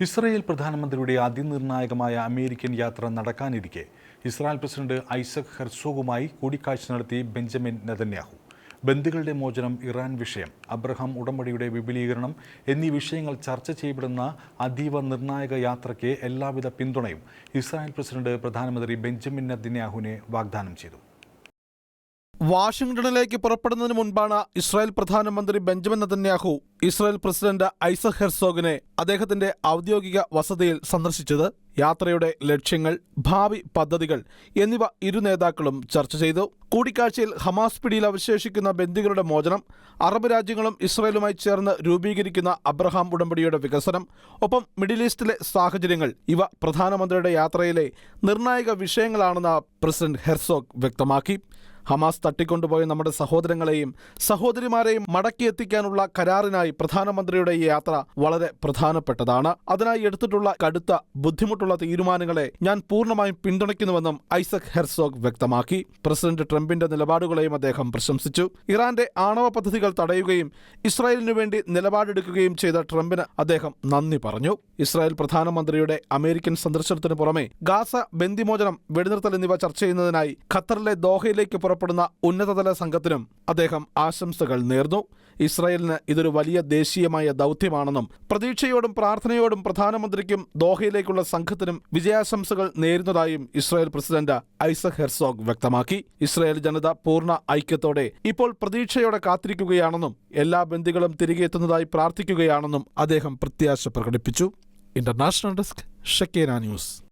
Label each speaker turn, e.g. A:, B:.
A: Israel പ്രധാനമന്ത്രിയുടെ അതിനിർണായകമായ American യാത്ര നടക്കാനിരിക്കെ Israel president Isaac ഹെർസോഗുമായി കൂടിക്കാഴ്ച നടത്തി ബെഞ്ചമിൻ നെതന്യാഹു. ബന്ദികളുടെ മോചനം, ഇറാൻ വിഷയം, അബ്രഹാം ഉടമ്പടിയുടെ വിപുലീകരണം എന്നീ വിഷയങ്ങൾ ചർച്ച ചെയ്യപ്പെടുന്ന അതീവ നിർണായക യാത്രയ്ക്ക് എല്ലാവിധ പിന്തുണയും ഇസ്രായേൽ പ്രസിഡന്റ് പ്രധാനമന്ത്രി ബെഞ്ചമിൻ നെതന്യാഹുവിനെ വാഗ്ദാനം ചെയ്തു.
B: വാഷിംഗ്ടണിലേക്ക് പുറപ്പെടുന്നതിന് മുൻപാണ് ഇസ്രായേൽ പ്രധാനമന്ത്രി Benjamin Netanyahu Israel president Isaac ഹെർസോഗിനെ അദ്ദേഹത്തിന്റെ ഔദ്യോഗിക വസതിയിൽ സന്ദർശിച്ചത്. യാത്രയുടെ ലക്ഷ്യങ്ങൾ, ഭാവി പദ്ധതികൾ എന്നിവ ഇരു നേതാക്കളും ചർച്ച ചെയ്തു. കൂടിക്കാഴ്ചയിൽ ഹമാസ് പിടിയിൽ അവശേഷിക്കുന്ന ബന്ദികളുടെ മോചനം, അറബ് രാജ്യങ്ങളും ഇസ്രായേലുമായി ചേർന്ന് രൂപീകരിക്കുന്ന അബ്രഹാം ഉടമ്പടിയുടെ വികസനം, ഒപ്പം മിഡിൽ ഈസ്റ്റിലെ സാഹചര്യങ്ങൾ ഇവ പ്രധാനമന്ത്രിയുടെ യാത്രയിലെ നിർണായക വിഷയങ്ങളാണെന്ന് പ്രസിഡന്റ് ഹെർസോഗ് വ്യക്തമാക്കി. ഹമാസ് തട്ടിക്കൊണ്ടുപോയ നമ്മുടെ സഹോദരങ്ങളെയും സഹോദരിമാരെയും മടക്കിയെത്തിക്കാനുള്ള കരാറിനായി പ്രധാനമന്ത്രിയുടെ ഈ യാത്ര വളരെ പ്രധാനപ്പെട്ടതാണ്. അതിനായി എടുത്തിട്ടുള്ള കടുത്ത ബുദ്ധിമുട്ടുള്ള തീരുമാനങ്ങളെ ഞാൻ പൂർണ്ണമായും പിന്തുണയ്ക്കുന്നുവെന്നും ഐസക് ഹെർസോഗ് വ്യക്തമാക്കി. പ്രസിഡന്റ് ട്രംപിന്റെ നിലപാടുകളെയും അദ്ദേഹം പ്രശംസിച്ചു. ഇറാന്റെ ആണവ പദ്ധതികൾ തടയുകയും ഇസ്രായേലിനു വേണ്ടി നിലപാടെടുക്കുകയും ചെയ്ത ട്രംപിന് അദ്ദേഹം നന്ദി പറഞ്ഞു. ഇസ്രായേൽ പ്രധാനമന്ത്രിയുടെ അമേരിക്കൻ സന്ദർശനത്തിന് പുറമെ ഗാസ, ബന്ദിമോചനം, വെടിനിർത്തൽ എന്നിവ ചർച്ച ചെയ്യുന്നതിനായി ഖത്തറിലെ ദോഹയിലേക്ക് പുറപ്പെടുന്ന ഉന്നതതല സംഘത്തിനും അദ്ദേഹം ആശംസകൾ നേർന്നു. ഇസ്രായേലിന് ഇതൊരു വലിയ ദേശീയമായ ദൗത്യമാണെന്നും പ്രതീക്ഷയോടും പ്രാർത്ഥനയോടും പ്രധാനമന്ത്രിക്കും ദോഹയിലേക്കുള്ള സംഘത്തിനും വിജയാശംസകൾ നേരുന്നതായും ഇസ്രായേൽ പ്രസിഡന്റ് ഐസക് ഹെർസോഗ് വ്യക്തമാക്കി. ഇസ്രായേൽ ജനത പൂർണ്ണ ഐക്യത്തോടെ ഇപ്പോൾ പ്രതീക്ഷയോടെ കാത്തിരിക്കുകയാണെന്നും എല്ലാ ബന്ദികളും തിരികെ എത്തുന്നതായി പ്രാർത്ഥിക്കുകയാണെന്നും അദ്ദേഹം പ്രത്യാശ പ്രകടിപ്പിച്ചു. International desk, Shekinah news.